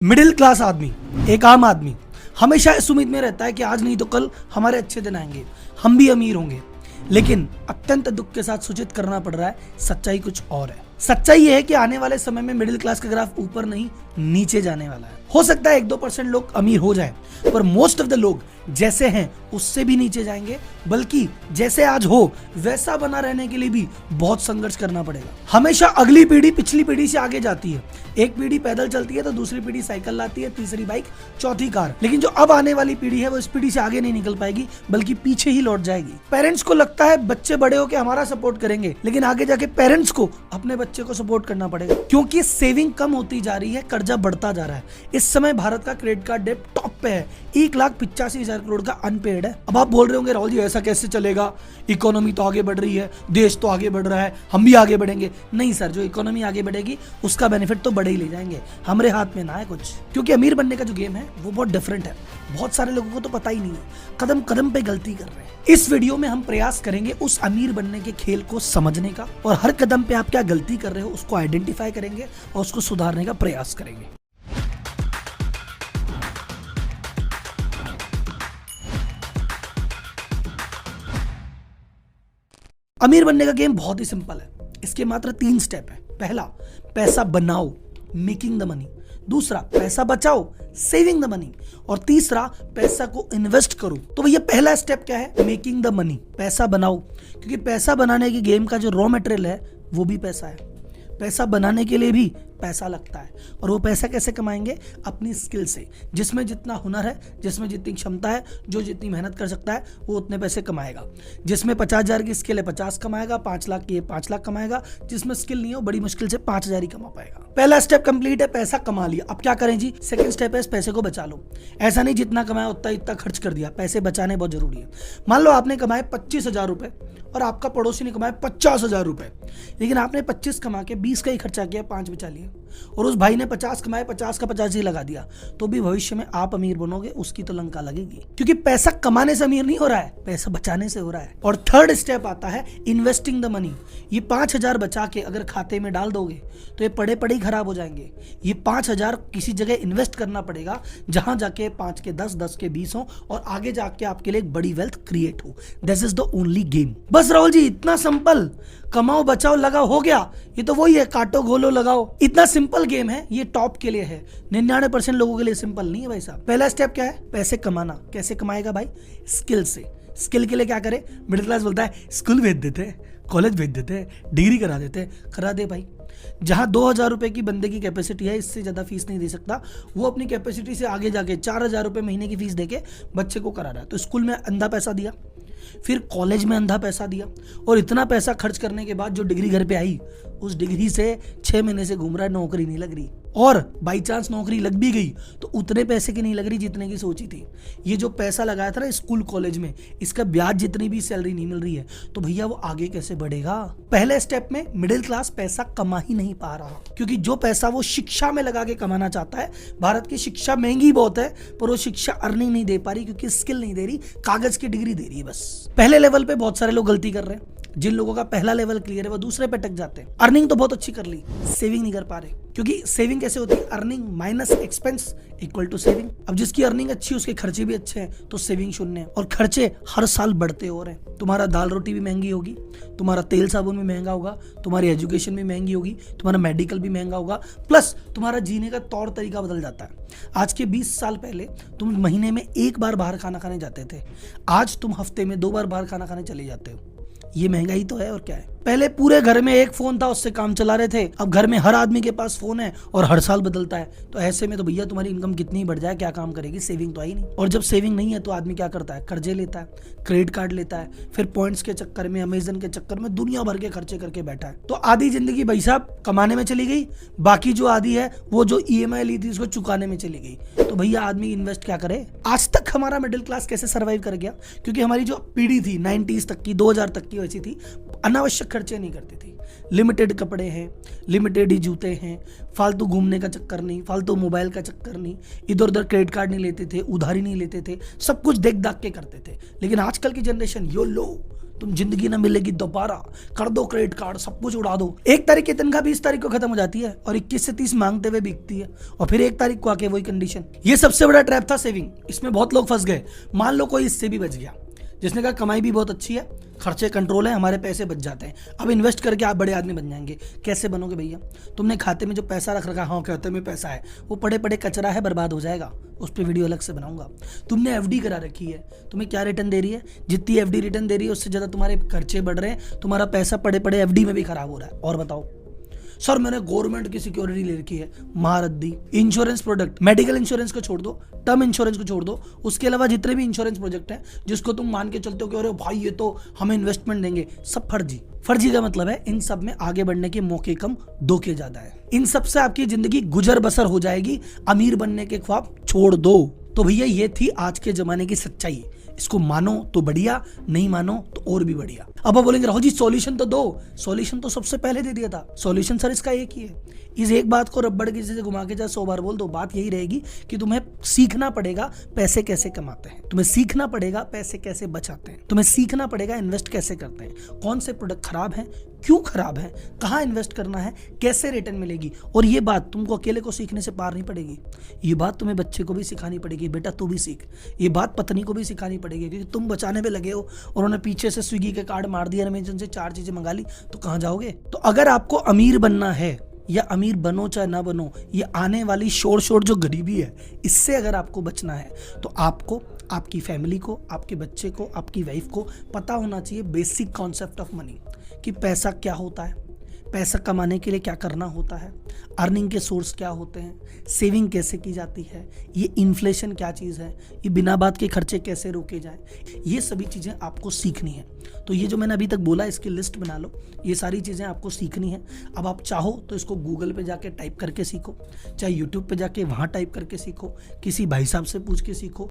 Middle class आदमी, एक आम आदमी हमेशा इस उम्मीद में रहता है कि आज नहीं तो कल हमारे अच्छे दिन आएंगे, हम भी अमीर होंगे। लेकिन अत्यंत दुख के साथ सूचित करना पड़ रहा है, सच्चाई कुछ और है। सच्चाई यह है कि आने वाले समय में मिडिल क्लास का ग्राफ ऊपर नहीं नीचे जाने वाला है। हो सकता है 1-2% लोग अमीर हो जाएं, पर मोस्ट ऑफ द लोग जैसे हैं उससे भी नीचे जाएंगे, बल्कि जैसे आज हो वैसा बना रहने के लिए भी बहुत संघर्ष करना पड़ेगा। हमेशा अगली पीढ़ी पिछली पीढ़ी से आगे जाती है। एक पीढ़ी पैदल चलती है तो दूसरी पीढ़ी साइकिल लाती है, तीसरी बाइक, चौथी कार। लेकिन जो अब आने वाली पीढ़ी है वो इस पीढ़ी से आगे नहीं निकल पाएगी, बल्कि पीछे ही लौट जाएगी। पेरेंट्स को लगता है बच्चे बड़े होकर हमारा सपोर्ट करेंगे, लेकिन आगे जाके पेरेंट्स को अपने बच्चे को सपोर्ट करना पड़ेगा, क्योंकि सेविंग कम होती जा रही है, कर्जा बढ़ता जा रहा है। इस समय भारत का क्रेडिट कार्ड डेट टॉप पे है, 1,85,000 करोड़ का अनपेड है। अब आप बोल रहे होंगे राहुल जी ऐसा कैसे चलेगा, इकोनॉमी तो आगे बढ़ रही है, देश तो आगे बढ़ रहा है, हम भी आगे बढ़ेंगे। नहीं सर, जो इकोनॉमी आगे बढ़ेगी उसका बेनिफिट तो बड़े ही ले जाएंगे, हमारे हाथ में ना है कुछ। क्योंकि अमीर बनने का जो गेम है वो बहुत डिफरेंट है। बहुत सारे लोगों को तो पता ही नहीं है, कदम कदम पे गलती कर रहे हैं। इस वीडियो में हम प्रयास करेंगे उस अमीर बनने के खेल को समझने का, और हर कदम पे आप क्या गलती कर रहे हो उसको आइडेंटिफाई करेंगे और उसको सुधारने का प्रयास करेंगे। अमीर बनने का गेम बहुत ही सिंपल है। इसके मात्र 3 स्टेप है। पहला, पैसा बनाओ, मेकिंग द मनी। दूसरा, पैसा बचाओ, सेविंग द मनी। और तीसरा, पैसा को इन्वेस्ट करो। तो भैया पहला स्टेप क्या है? मेकिंग द मनी, पैसा बनाओ। क्योंकि पैसा बनाने की गेम का जो रॉ मटेरियल है वो भी पैसा है। पैसा बनाने के लिए भी पैसा लगता है, और वो पैसा कैसे कमाएंगे? अपनी स्किल से। जिसमें जितना हुनर है, जिसमें जितनी क्षमता है, जो जितनी मेहनत कर सकता है वो उतने पैसे कमाएगा। जिसमें 50,000 की स्किल है 50 कमाएगा, 5 लाख की है 5 लाख कमाएगा। जिसमें स्किल नहीं हो बड़ी मुश्किल से 5,000 ही कमा पाएगा। पहला स्टेप कंप्लीट है, पैसा कमा लिया। अब क्या करें जी? सेकंड स्टेप है, इस पैसे को बचा लो। ऐसा नहीं जितना कमाया उतना इतना खर्च कर दिया, पैसे बचाने बहुत जरूरी है। मान लो आपने कमाए 25,000 रुपए और आपका पड़ोसी ने कमाए 50,000 रुपए, लेकिन आपने 25 कमा के 20 का ही खर्चा किया, 5 बचा लिए। और उस भाई ने 50 कमाए, 50 का 50 ही लगा दिया, तो भी भविष्य में आप अमीर बनोगे, उसकी तो लंका लगेगी। क्योंकि पैसा कमाने से अमीर नहीं हो रहा है, पैसा बचाने से हो रहा है। और थर्ड स्टेप आता है इन्वेस्टिंग द मनी। ये 5,000 बचा के अगर खाते में डाल दोगे तो ये पड़े पड़े ही खराब हो जाएंगे। ये 5,000 किसी जगह इन्वेस्ट करना पड़ेगा, जहां जाके 5 के 10, 10 के 20 हो, और आगे जाके आपके लिए एक बड़ी वेल्थ क्रिएट हो। This is the only game. बस राहुल जी इतना सिंपल, कमाओ बचाओ लगाओ, हो गया। ये तो वही है, काटो घोलो लगाओ। इतना सिंपल गेम है, ये टॉप के लिए है। 99% लोगों के लिए सिंपल नहीं है भाई साहब। पहला स्टेप क्या है? पैसे कमाना। कैसे कमाएगा भाई? स्किल से। स्किल के लिए क्या करे? मिडिल क्लास बोलता है स्कूल भेज देते, कॉलेज भेज देते, डिग्री करा देते। करा दे भाई। जहां 2,000 रुपए की बंदे की कैपेसिटी है, इससे ज्यादा फीस नहीं दे सकता, वो अपनी कैपेसिटी से आगे जाके 4,000 रुपए महीने की फीस देके बच्चे को करा रहा है। तो स्कूल में अंधा पैसा दिया, फिर कॉलेज में अंधा पैसा दिया, और इतना पैसा खर्च करने के बाद जो डिग्री घर पे आई, उस डिग्री से 6 महीने से घूम रहा है, नौकरी नहीं लग रही। और बाई चांस नौकरी लग भी गई तो उतने पैसे की नहीं लग रही जितने की सोची थी। ये जो पैसा लगाया था ना स्कूल कॉलेज में, इसका ब्याज जितनी भी सैलरी नहीं मिल रही है, तो भैया वो आगे कैसे बढ़ेगा? पहले स्टेप में मिडिल क्लास पैसा कमा ही नहीं पा रहा, क्योंकि जो पैसा वो शिक्षा में लगा के कमाना चाहता है, भारत की शिक्षा महंगी बहुत है, पर वो शिक्षा अर्निंग नहीं दे पा रही, क्योंकि स्किल नहीं दे रही, कागज की डिग्री दे रही है बस। पहले लेवल पे बहुत सारे लोग गलती कर रहे हैं। जिन लोगों का पहला लेवल क्लियर है वो दूसरे पे अटक जाते हैं। अर्निंग तो बहुत अच्छी कर ली, सेविंग नहीं कर पा रहे। क्योंकि सेविंग कैसे होती है? Earning minus expense equal to saving. अब जिसकी अर्निंग अच्छी, उसके खर्चे भी अच्छे हैं, तो सेविंग शून्य है, और खर्चे हर साल बढ़ते हो रहे हैं। तुम्हारा दाल रोटी भी महंगी होगी, तुम्हारा तेल साबुन भी महंगा होगा, तुम्हारी एजुकेशन भी महंगी होगी, तुम्हारा मेडिकल भी महंगा होगा, प्लस तुम्हारा जीने का तौर तरीका बदल जाता है। आज के 20 साल पहले तुम महीने में 1 बार बाहर खाना खाने जाते थे, आज तुम हफ्ते में 2 बार बाहर खाना खाने चले जाते हो। ये महंगाई तो है और क्या है। पहले पूरे घर में एक फोन था, उससे काम चला रहे थे, अब घर में हर आदमी के पास फोन है और हर साल बदलता है। तो ऐसे में तो भैया तुम्हारी इनकम कितनी बढ़ जाए, क्या काम करेगी? सेविंग तो आई नहीं। और जब सेविंग नहीं है तो आदमी क्या करता है? कर्जे लेता है, क्रेडिट कार्ड लेता है, फिर पॉइंट्स के चक्कर में, अमेजन के चक्कर में दुनिया भर के खर्चे करके बैठा है। तो आधी जिंदगी भाई साहब कमाने में चली गई, बाकी जो आधी है वो जो EMI ली थी उसको चुकाने में चली गई। तो भैया आदमी इन्वेस्ट क्या करे? आज तक हमारा मिडिल क्लास कैसे सर्वाइव कर गया? क्योंकि हमारी जो पीढ़ी थी 90s तक की, 2000 तक की, वैसी थी, अनावश्यक खर्चे नहीं करती थी। लिमिटेड कपड़े हैं, लिमिटेड ही जूते हैं, फालतू घूमने का चक्कर नहीं, फालतू मोबाइल का चक्कर नहीं, इधर उधर क्रेडिट कार्ड नहीं लेते थे, उधारी नहीं लेते थे, सब कुछ देख दाख के करते थे। लेकिन आजकल की जनरेशन यो लो तुम जिंदगी ना मिलेगी दोबारा, कर दो क्रेडिट कार्ड, सब कुछ उड़ा दो। 1 तारीख की तनख्वाह 20 तारीख को खत्म हो जाती है और 21 से 30 मांगते हुए बिकती है, और फिर 1 तारीख को आके वही कंडीशन। ये सबसे बड़ा ट्रैप था सेविंग, इसमें बहुत लोग फंस गए। मान लो कोई इससे भी बच गया, जिसने कहा कमाई भी बहुत अच्छी है, खर्चे कंट्रोल है, हमारे पैसे बच जाते हैं, अब इन्वेस्ट करके आप बड़े आदमी बन जाएंगे। कैसे बनोगे भैया? तुमने खाते में जो पैसा रख रखा, हाँ खाते में पैसा है, वो पड़े पड़े कचरा है, बर्बाद हो जाएगा, उस पर वीडियो अलग से बनाऊंगा। तुमने एफडी करा रखी है, तुम्हें क्या रिटर्न दे रही है? जितनी एफडी रिटर्न दे रही है उससे ज़्यादा तुम्हारे खर्चे बढ़ रहे हैं, तुम्हारा पैसा पड़े पड़े एफडी में भी खराब हो रहा है। और बताओ सर मैंने गवर्नमेंट की सिक्योरिटी ले रखी है, महारद्दी। इंश्योरेंस प्रोडक्ट, मेडिकल इंश्योरेंस को छोड़ दो, टर्म इंश्योरेंस को छोड़ दो, उसके अलावा जितने भी इंश्योरेंस प्रोजेक्ट हैं जिसको तुम मान के चलते हो कि अरे भाई ये तो हमें इन्वेस्टमेंट देंगे, सब फर्जी। फर्जी का मतलब है इन सब में आगे बढ़ने के मौके कम, धोखे ज्यादा है। इन सब से आपकी जिंदगी गुजर बसर हो जाएगी, अमीर बनने के ख्वाब छोड़ दो। तो भैया ये थी आज के जमाने की सच्चाई, इसको मानो तो बढ़िया, नहीं मानो तो और भी बढ़िया। अब आप बोलेंगे राहुल जी सॉल्यूशन तो दो, सॉल्यूशन तो सबसे पहले दे दिया था। सॉल्यूशन सर इसका एक ही है, इस एक बात को रबड़ की जैसे घुमा के चाहे 100 बार बोल दो, बात यही रहेगी कि तुम्हें सीखना पड़ेगा पैसे कैसे कमाते हैं, तुम्हें सीखना पड़ेगा पैसे कैसे बचाते हैं, तुम्हें सीखना पड़ेगा इन्वेस्ट कैसे करते हैं, कौन से प्रोडक्ट खराब हैं, क्यों खराब है, कहाँ इन्वेस्ट करना है, कैसे रिटर्न मिलेगी। और ये बात तुमको अकेले को सीखने से पार नहीं पड़ेगी, ये बात तुम्हें बच्चे को भी सिखानी पड़ेगी, बेटा तू भी सीख। ये बात पत्नी को भी सिखानी पड़ेगी, क्योंकि तुम बचाने पे लगे हो और उन्होंने पीछे से स्विगी के कार्ड मार दिया, अमेज़न से 4 चीजें मंगा ली, तो कहाँ जाओगे? तो अगर आपको अमीर बनना है, या अमीर बनो चाहे ना बनो, ये आने वाली शोर जो गरीबी है, इससे अगर आपको बचना है तो आपको, आपकी फैमिली को, आपके बच्चे को, आपकी वाइफ को पता होना चाहिए बेसिक कॉन्सेप्ट ऑफ मनी, कि पैसा क्या होता है, पैसा कमाने के लिए क्या करना होता है, अर्निंग के सोर्स क्या होते हैं, सेविंग कैसे की जाती है, ये इन्फ्लेशन क्या चीज़ है, ये बिना बात के खर्चे कैसे रोके जाएं, ये सभी चीज़ें आपको सीखनी है। तो ये जो मैंने अभी तक बोला इसकी लिस्ट बना लो, ये सारी चीज़ें आपको सीखनी है। अब आप चाहो तो इसको गूगल पे जाके टाइप करके सीखो, चाहे यूट्यूब पे जाके वहाँ टाइप करके सीखो, किसी भाई साहब से पूछ के सीखो।